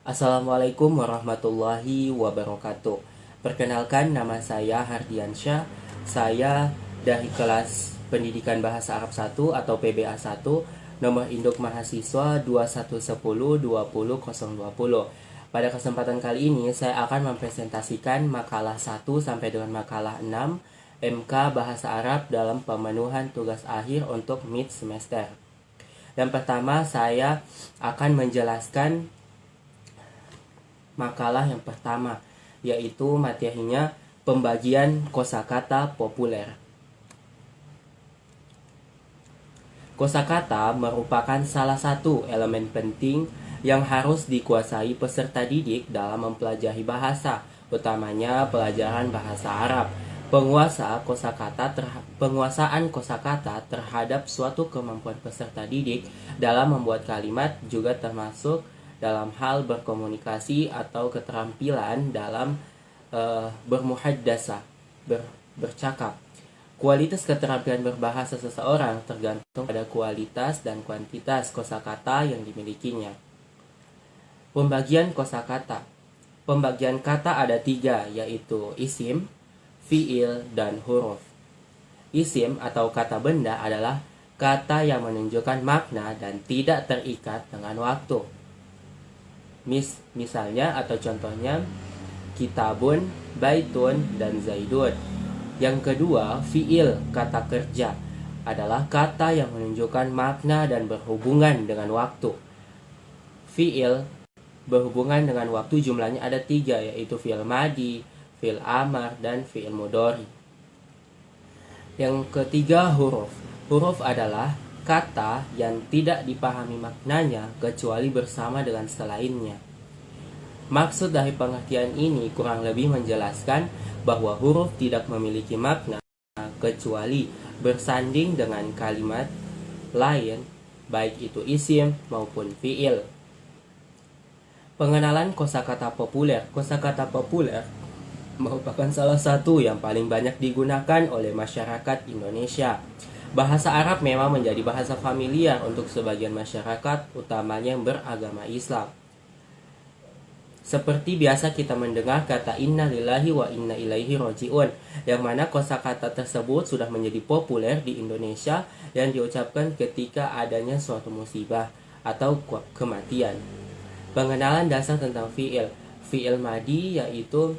Assalamualaikum warahmatullahi wabarakatuh. Perkenalkan, nama saya Hardiansyah. Saya dari kelas Pendidikan Bahasa Arab 1 atau PBA 1, nomor induk mahasiswa 21102020. Pada kesempatan kali ini saya akan mempresentasikan makalah 1 sampai dengan makalah 6 MK Bahasa Arab dalam pemenuhan tugas akhir untuk mid semester. Yang pertama, saya akan menjelaskan makalah yang pertama, yaitu materinya pembagian kosakata populer. Kosakata merupakan salah satu elemen penting yang harus dikuasai peserta didik dalam mempelajari bahasa, utamanya pelajaran bahasa Arab. Penguasaan kosakata terhadap suatu kemampuan peserta didik dalam membuat kalimat juga termasuk dalam hal berkomunikasi atau keterampilan dalam bercakap. Kualitas keterampilan berbahasa seseorang tergantung pada kualitas dan kuantitas kosakata yang dimilikinya. Pembagian kosakata. Pembagian kata ada 3, yaitu isim, fiil, dan huruf. Isim atau kata benda adalah kata yang menunjukkan makna dan tidak terikat dengan waktu. Misalnya atau contohnya kitabun, baitun, dan zaidun. Yang kedua, fiil, kata kerja, adalah kata yang menunjukkan makna dan berhubungan dengan waktu. Fiil berhubungan dengan waktu jumlahnya ada 3, yaitu fiil madi, fiil amar, dan fiil mudhari. Yang ketiga, huruf. Huruf adalah kata yang tidak dipahami maknanya kecuali bersama dengan selainnya. Maksud dari pengertian ini kurang lebih menjelaskan bahwa huruf tidak memiliki makna kecuali bersanding dengan kalimat lain, baik itu isim maupun fiil. Pengenalan kosakata populer. Kosakata populer merupakan salah satu yang paling banyak digunakan oleh masyarakat Indonesia. Bahasa Arab memang menjadi bahasa familiar untuk sebagian masyarakat, utamanya yang beragama Islam. Seperti biasa kita mendengar kata inna lillahi wa inna ilaihi roji'un, yang mana kosakata tersebut sudah menjadi populer di Indonesia yang diucapkan ketika adanya suatu musibah atau kematian. Pengenalan dasar tentang fi'il. Fi'il madi yaitu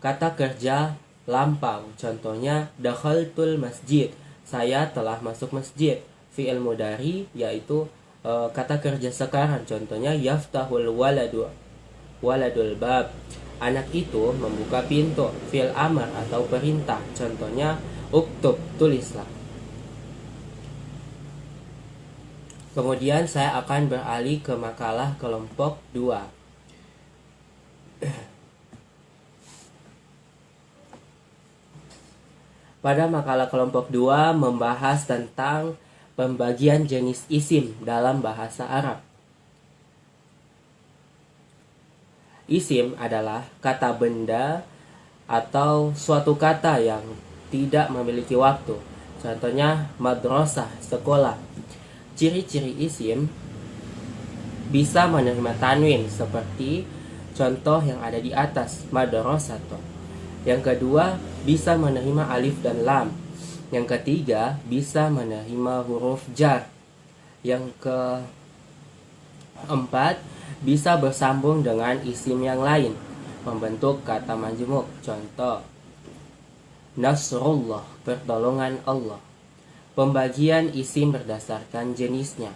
kata kerja lampau, contohnya dakhaltul masjid, saya telah masuk masjid. Fi'il mudhari yaitu kata kerja sekarang, contohnya yaftahul waladul bab, anak itu membuka pintu. Fi'il amar atau perintah, contohnya uktub, tulislah. Kemudian saya akan beralih ke makalah kelompok 2. Pada makalah kelompok 2 membahas tentang pembagian jenis isim dalam bahasa Arab. Isim adalah kata benda atau suatu kata yang tidak memiliki waktu. Contohnya madrasah, sekolah. Ciri-ciri isim bisa menerima tanwin seperti contoh yang ada di atas, madrasatun. Yang kedua, bisa menerima alif dan lam. Yang ketiga, bisa menerima huruf jar. Yang keempat, bisa bersambung dengan isim yang lain, membentuk kata majmuk. Contoh, Nasrullah, pertolongan Allah. Pembagian isim berdasarkan jenisnya.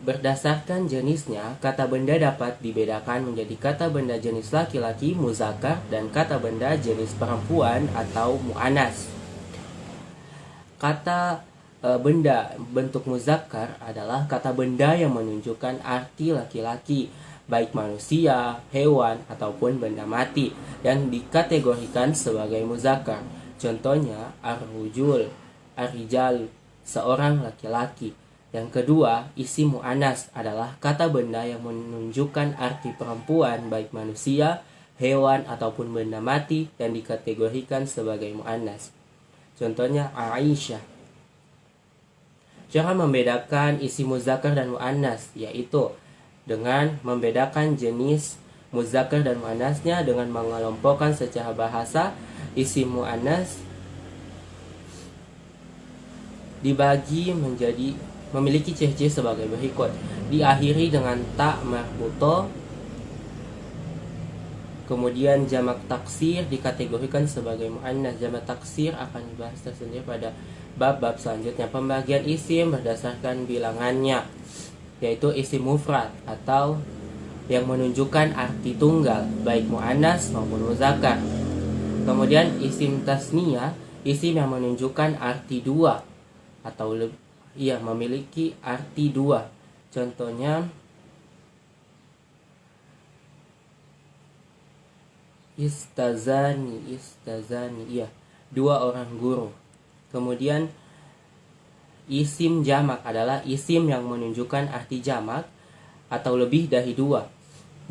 Berdasarkan jenisnya, kata benda dapat dibedakan menjadi kata benda jenis laki-laki muzakkar dan kata benda jenis perempuan atau mu'anas. Kata benda bentuk muzakkar adalah kata benda yang menunjukkan arti laki-laki, baik manusia, hewan, ataupun benda mati yang dikategorikan sebagai muzakkar. Contohnya ar-rujul, ar-rijal, seorang laki-laki. Yang kedua, isim mu'anas adalah kata benda yang menunjukkan arti perempuan, baik manusia, hewan, ataupun benda mati yang dikategorikan sebagai mu'anas. Contohnya Aisyah. Cara membedakan isim muzakkar dan mu'anas yaitu dengan membedakan jenis muzakkar dan muannasnya dengan mengelompokkan secara bahasa. Isim muannas dibagi menjadi memiliki ciri-ciri sebagai berikut. Diakhiri dengan ta marbuto. Kemudian jamak taksir dikategorikan sebagai muannas. Jamak taksir akan dibahas tersendiri pada bab-bab selanjutnya. Pembagian isim berdasarkan bilangannya, yaitu isim mufrad atau yang menunjukkan arti tunggal, baik muannas maupun muzakkar. Kemudian isim tasniyah, isim yang menunjukkan arti dua atau memiliki arti dua. Contohnya istazani, dua orang guru. Kemudian isim jamak adalah isim yang menunjukkan arti jamak atau lebih dari dua,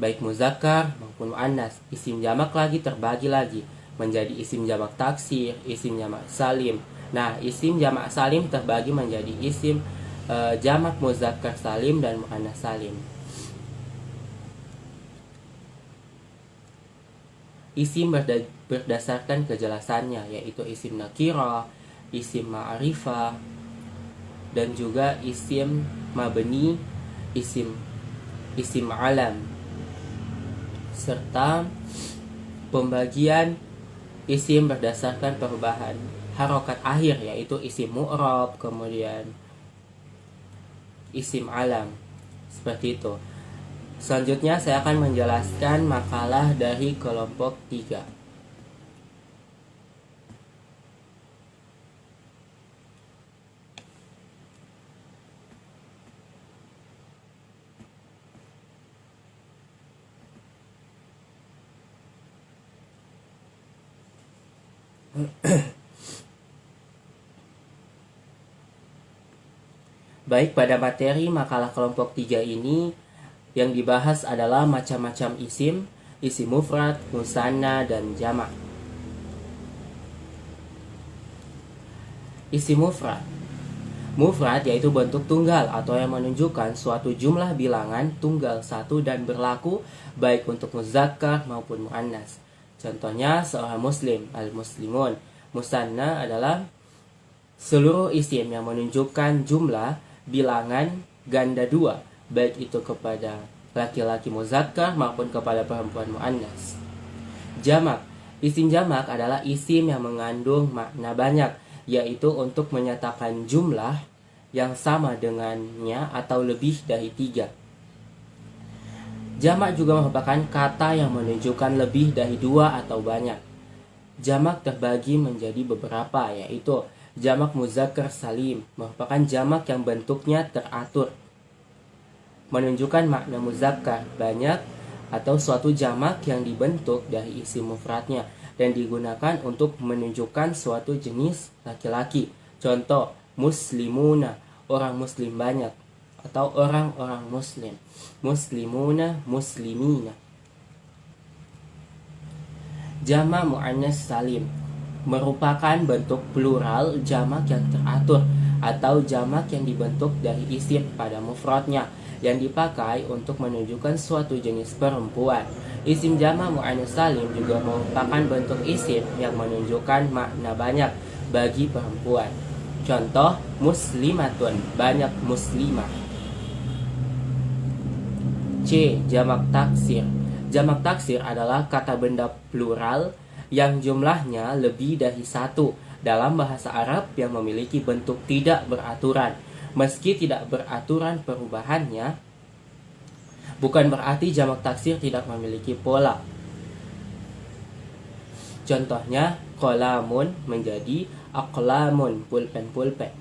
baik muzakkar maupun muannas. Isim jamak lagi terbagi lagi menjadi isim jamak taksir, isim jamak salim. Nah, isim jamak salim terbagi menjadi isim jamak muzakkar salim dan muannas salim. Isim berdasarkan kejelasannya, yaitu isim nakirah, isim ma'rifah, dan juga isim mabni, isim alam, serta pembagian isim berdasarkan perubahan harokat akhir, yaitu isim mu'rab, kemudian isim alam. Seperti itu. Selanjutnya saya akan menjelaskan makalah dari kelompok 3. Baik, pada materi makalah kelompok 3 ini yang dibahas adalah macam-macam isim, isim mufrad, musanna, dan jamak. Isim mufrad. Mufrad yaitu bentuk tunggal atau yang menunjukkan suatu jumlah bilangan tunggal satu dan berlaku baik untuk muzakkar maupun muannas. Contohnya seorang muslim, al-muslimun. Musanna adalah seluruh isim yang menunjukkan jumlah bilangan ganda dua, baik itu kepada laki-laki muzakkar maupun kepada perempuan muannas. Jamak. Isim jamak adalah isim yang mengandung makna banyak, yaitu untuk menyatakan jumlah yang sama dengannya atau lebih dari 3. Jamak juga merupakan kata yang menunjukkan lebih dari 2 atau banyak. Jamak terbagi menjadi beberapa, yaitu jamak muzakkar salim, merupakan jamak yang bentuknya teratur, menunjukkan makna muzakkar banyak, atau suatu jamak yang dibentuk dari isim mufradnya dan digunakan untuk menunjukkan suatu jenis laki-laki. Contoh, muslimuna, orang muslim banyak, atau orang-orang muslim. Muslimuna, muslimina. Jamak muannas salim merupakan bentuk plural jamak yang teratur atau jamak yang dibentuk dari isim pada mufradnya yang dipakai untuk menunjukkan suatu jenis perempuan. Isim jamak muannas salim juga merupakan bentuk isim yang menunjukkan makna banyak bagi perempuan. Contoh, muslimatun, banyak muslimah. C. Jamak taksir. Jamak taksir adalah kata benda plural yang jumlahnya lebih dari 1 dalam bahasa Arab yang memiliki bentuk tidak beraturan. Meski tidak beraturan perubahannya, bukan berarti jamak taksir tidak memiliki pola. Contohnya, qalamun menjadi aqlamun, pulpen-pulpen.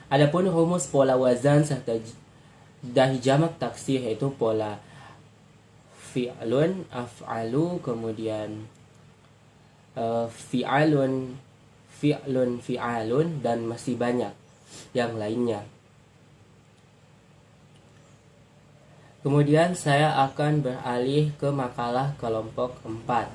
Adapun rumus pola wazan serta dari jamak taksir yaitu pola fi'lun, af'alu, kemudian fi'alun, fi'alun, dan masih banyak yang lainnya. Kemudian saya akan beralih ke makalah kelompok 4.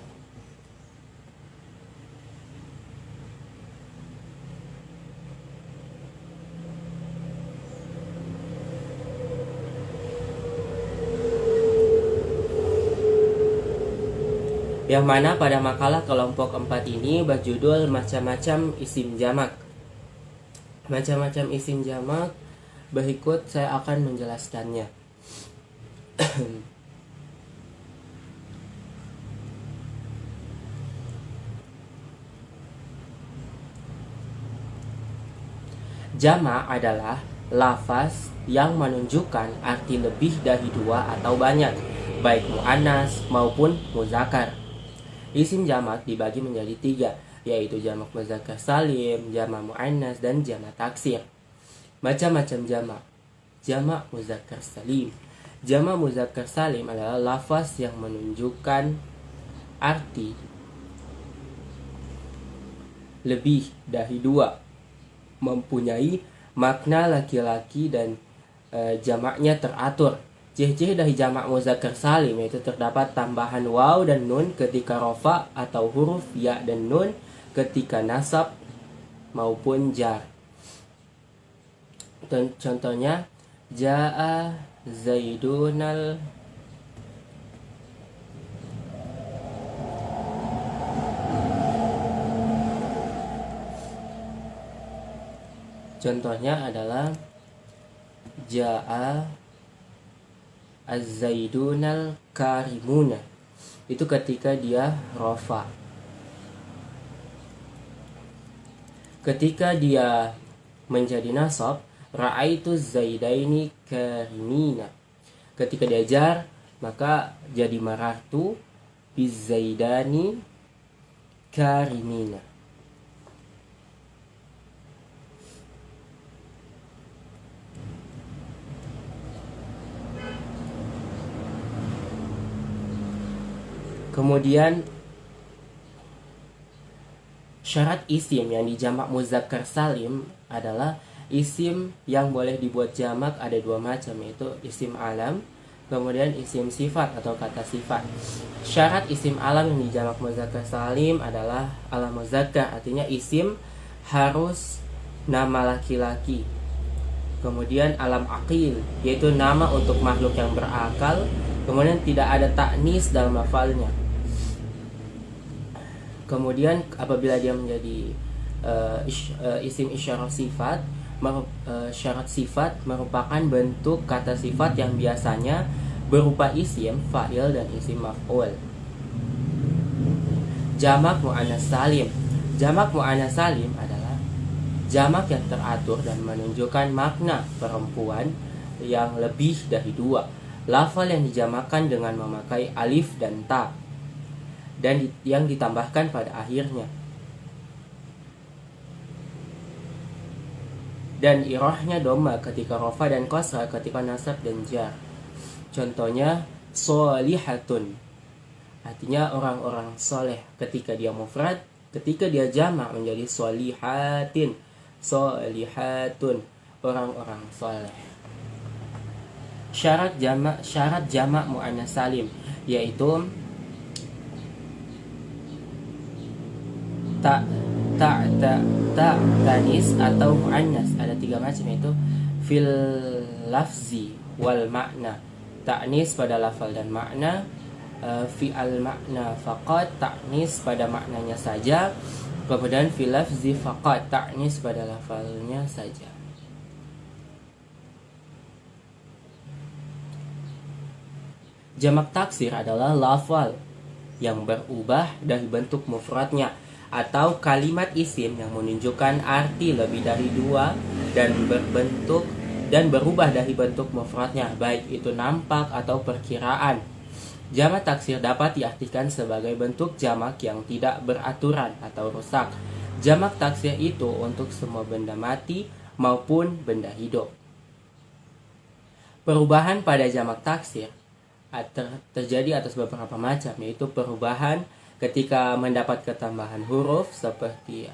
Yang mana pada makalah kelompok 4 ini berjudul macam-macam isim jamak. Macam-macam isim jamak berikut saya akan menjelaskannya. Jamak adalah lafaz yang menunjukkan arti lebih dari dua atau banyak, baik muannas maupun muzakkar. Isim jamak dibagi menjadi 3, yaitu jamak muzakkar salim, jamak muannas, dan jamak taksir. Macam-macam jamak. Jamak muzakkar salim. Jamak muzakkar salim adalah lafaz yang menunjukkan arti lebih dari dua, mempunyai makna laki-laki dan jamaknya teratur. Ciri-ciri dari jamak muzakkar salim yaitu terdapat tambahan waw dan nun ketika rofa atau huruf ya dan nun ketika nasab maupun jar. Contohnya jaa zaidunal Contohnya adalah jaa az-zaidunal karimuna. Itu ketika dia rofa. Ketika dia menjadi nasab, ra'aitu zaidaini karimina. Ketika dia jar, maka jadi marartu bizaidani karimina. Kemudian syarat isim yang dijamak muzakkar salim adalah isim yang boleh dibuat jamak ada 2 macam, yaitu isim alam, kemudian isim sifat atau kata sifat. Syarat isim alam yang dijamak muzakkar salim adalah alam muzakkar, artinya isim harus nama laki-laki. Kemudian alam aqil, yaitu nama untuk makhluk yang berakal. Kemudian tidak ada taknis dalam lafalnya. Kemudian apabila dia menjadi isim isyarah sifat, syarat sifat merupakan bentuk kata sifat yang biasanya berupa isim, fa'il, dan isim maf'ul. Jamak mu'annas salim. Jamak mu'annas salim adalah jamak yang teratur dan menunjukkan makna perempuan yang lebih dari 2. Lafal yang dijamakkan dengan memakai alif dan ta, dan yang ditambahkan pada akhirnya. Dan irahnya doma ketika rofa dan kasrah ketika nasab dan jar. Contohnya solihatun, artinya orang-orang soleh ketika dia mufrad. Ketika dia jamak menjadi solihatin, solihatun, orang-orang soleh. Syarat jamak muannas salim yaitu tanis atau muannas. Ada 3 macam, yaitu fil lafzi wal makna, ta'nis pada lafal dan makna, fi al makna faqat, ta'nis pada maknanya saja, kemudian fil lafzi faqat, ta'nis pada lafalnya saja. Jamak taksir adalah lafal yang berubah dari bentuk mufradnya atau kalimat isim yang menunjukkan arti lebih dari 2 dan berubah dari bentuk mufradnya, baik itu nampak atau perkiraan. Jamak taksir dapat diartikan sebagai bentuk jamak yang tidak beraturan atau rusak. Jamak taksir itu untuk semua benda mati maupun benda hidup. Perubahan pada jamak taksir terjadi atas beberapa macam, yaitu perubahan ketika mendapat ketambahan huruf seperti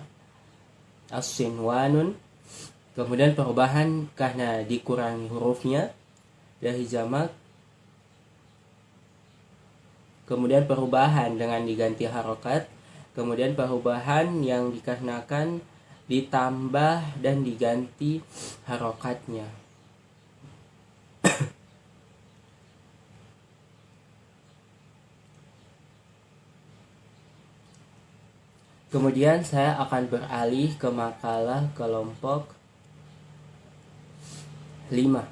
as-sinwanun, kemudian perubahan karena dikurangi hurufnya dari jamak, kemudian perubahan dengan diganti harokat, kemudian perubahan yang dikarenakan ditambah dan diganti harokatnya. Kemudian saya akan beralih ke makalah kelompok 5.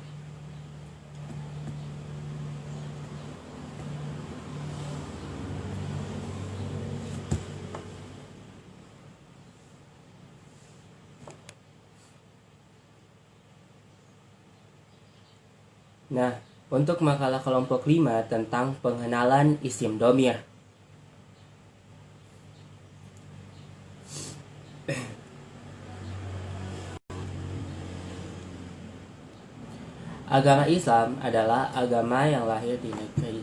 Nah, untuk makalah kelompok 5 tentang pengenalan isim domir. Agama Islam adalah agama yang lahir di negeri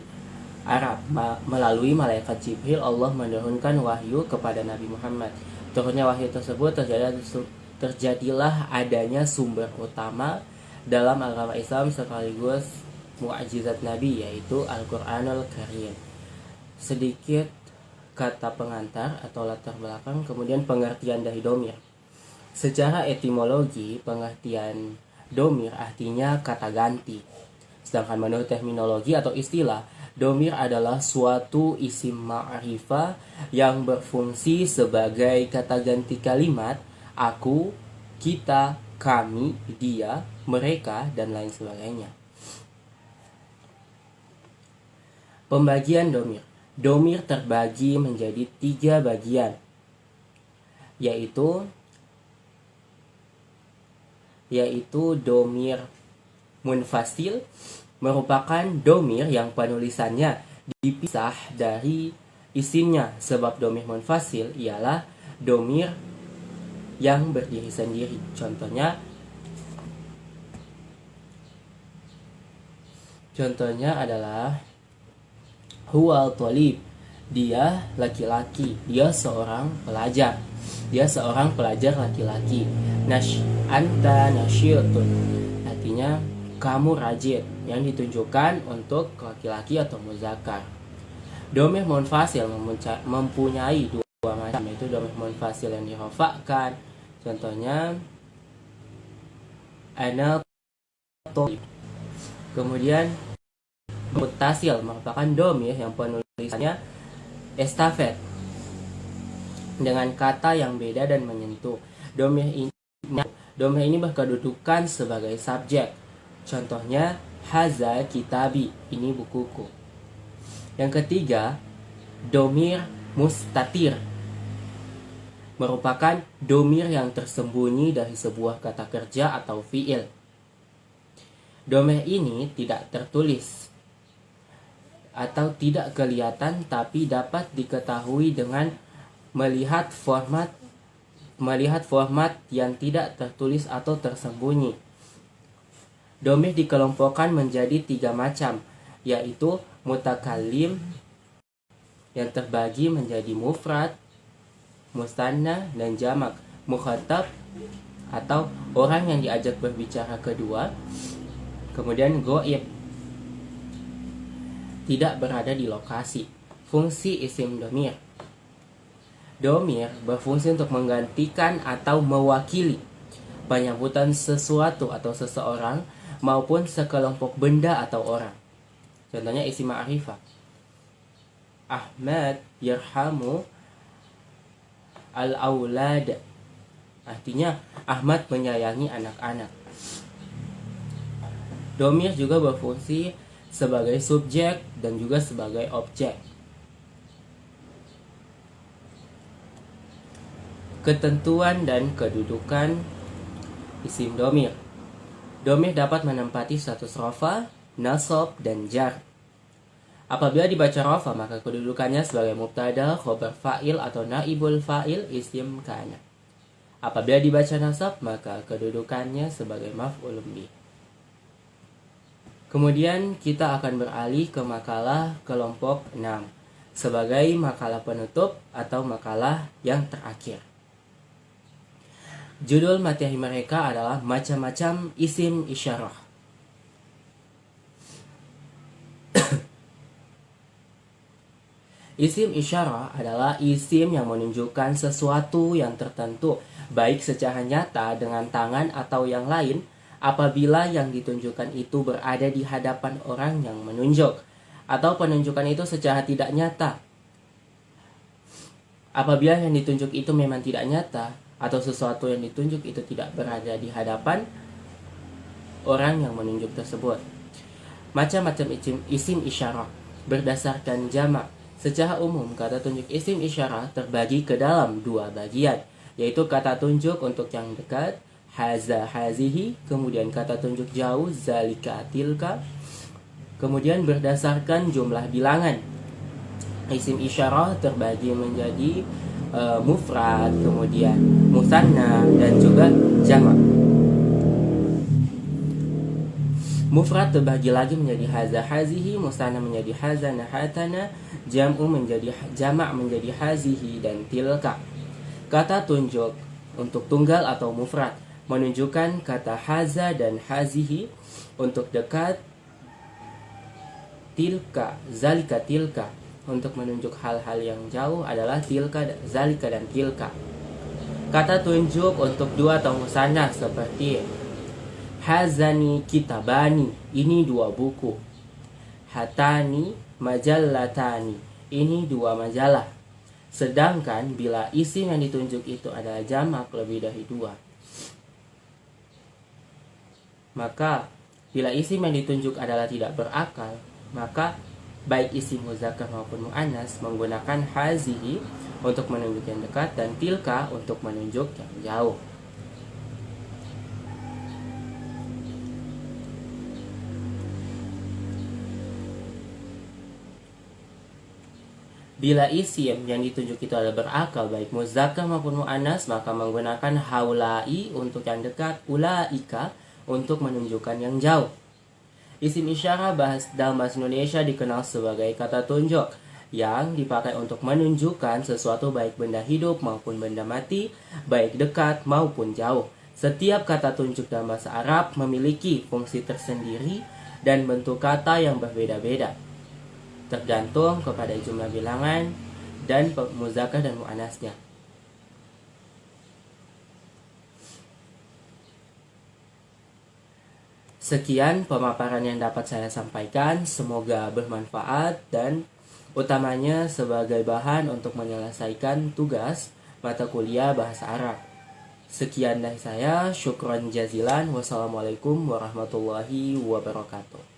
Arab. Melalui malaikat Jibril, Allah menurunkan wahyu kepada Nabi Muhammad. Turunnya wahyu tersebut terjadilah adanya sumber utama dalam agama Islam sekaligus mukjizat Nabi, yaitu Al-Quranul Karim. Sedikit kata pengantar atau latar belakang, kemudian pengertian dari domir. Secara etimologi, pengertian domir artinya kata ganti. Sedangkan menurut terminologi atau istilah, domir adalah suatu isim ma'rifah yang berfungsi sebagai kata ganti kalimat aku, kita, kami, dia, mereka, dan lain sebagainya. Pembagian domir. Domir terbagi menjadi 3 bagian, yaitu domir munfasil, merupakan domir yang penulisannya dipisah dari isimnya, sebab domir munfasil ialah domir yang berdiri sendiri. Contohnya adalah huwal thalib, dia laki-laki, dia seorang pelajar laki-laki. Anta nasyiatun, artinya kamu rajin, yang ditunjukkan untuk laki-laki atau muzakkar. Domir munfasil mempunyai 2 macam, yaitu domir munfasil yang dirofakkan, contohnya ana thalib. Kemudian mutasil merupakan domir yang penulisannya estafet dengan kata yang beda dan menyentuh. Domir ini berkedudukan sebagai subjek. Contohnya haza kitabi, ini bukuku. Yang ketiga, domir mustatir merupakan domir yang tersembunyi dari sebuah kata kerja atau fiil. Domir ini tidak tertulis atau tidak kelihatan, tapi dapat diketahui dengan melihat format yang tidak tertulis atau tersembunyi. Domir dikelompokkan menjadi 3 macam, yaitu mutakallim yang terbagi menjadi mufrad, mustanna, dan jamak. Mukhatab atau orang yang diajak berbicara kedua. Kemudian ghaib, tidak berada di lokasi. Fungsi isim domir. Domir berfungsi untuk menggantikan atau mewakili penyebutan sesuatu atau seseorang maupun sekelompok benda atau orang. Contohnya isim ma'rifah. Ahmad yarhamu al-aulad, artinya Ahmad menyayangi anak-anak. Domir juga berfungsi sebagai subjek dan juga sebagai objek. Ketentuan dan kedudukan isim domir. Domir dapat menempati status rafa, nasab, dan jar. Apabila dibaca rafa, maka kedudukannya sebagai mubtada, khobar fa'il atau naibul fa'il isim kana. Apabila dibaca nasab, maka kedudukannya sebagai maf'ulun bih. Kemudian kita akan beralih ke makalah kelompok 6 sebagai makalah penutup atau makalah yang terakhir. Judul materi mereka adalah macam-macam isim isyarah. Isim isyarah adalah isim yang menunjukkan sesuatu yang tertentu, baik secara nyata dengan tangan atau yang lain, apabila yang ditunjukkan itu berada di hadapan orang yang menunjuk, atau penunjukan itu secara tidak nyata. Apabila yang ditunjuk itu memang tidak nyata atau sesuatu yang ditunjuk itu tidak berada di hadapan orang yang menunjuk tersebut. Macam-macam isim isyarat berdasarkan jamak. Secara umum, kata tunjuk isim isyarat terbagi ke dalam dua bagian, yaitu kata tunjuk untuk yang dekat, haza hazihi, kemudian kata tunjuk jauh, zalika tilka. Kemudian berdasarkan jumlah bilangan, isim isyarat terbagi menjadi mufrad, kemudian musanna, dan juga jamak. Mufrad terbagi lagi menjadi haza hazihi, musanna menjadi haza nahatana, jam'u menjadi jamak menjadi hazihi dan tilka. Kata tunjuk untuk tunggal atau mufrad menunjukkan kata haza dan hazihi, untuk dekat tilka, zalika tilka, untuk menunjuk hal-hal yang jauh adalah tilka, zalika dan tilka. Kata tunjuk untuk dua atau musanna seperti hazani kitabani, ini dua buku. Hatani majallatani, ini dua majalah. Sedangkan bila isim yang ditunjuk itu adalah jamak lebih dari dua, maka bila isim yang ditunjuk adalah tidak berakal, maka baik isim muzakkar maupun muannas menggunakan hazihi untuk menunjuk yang dekat dan tilka untuk menunjuk yang jauh. Bila isim yang ditunjuk itu adalah berakal baik muzakkar maupun muannas, maka menggunakan haulai untuk yang dekat, ulaika untuk menunjukkan yang jauh. Isim isyarat dalam bahasa Indonesia dikenal sebagai kata tunjuk yang dipakai untuk menunjukkan sesuatu baik benda hidup maupun benda mati, baik dekat maupun jauh. Setiap kata tunjuk dalam bahasa Arab memiliki fungsi tersendiri dan bentuk kata yang berbeda-beda, tergantung kepada jumlah bilangan dan muzakkar dan muannasnya. Sekian pemaparan yang dapat saya sampaikan, semoga bermanfaat dan utamanya sebagai bahan untuk menyelesaikan tugas mata kuliah bahasa Arab. Sekian dari saya, syukron jazilan, wassalamualaikum warahmatullahi wabarakatuh.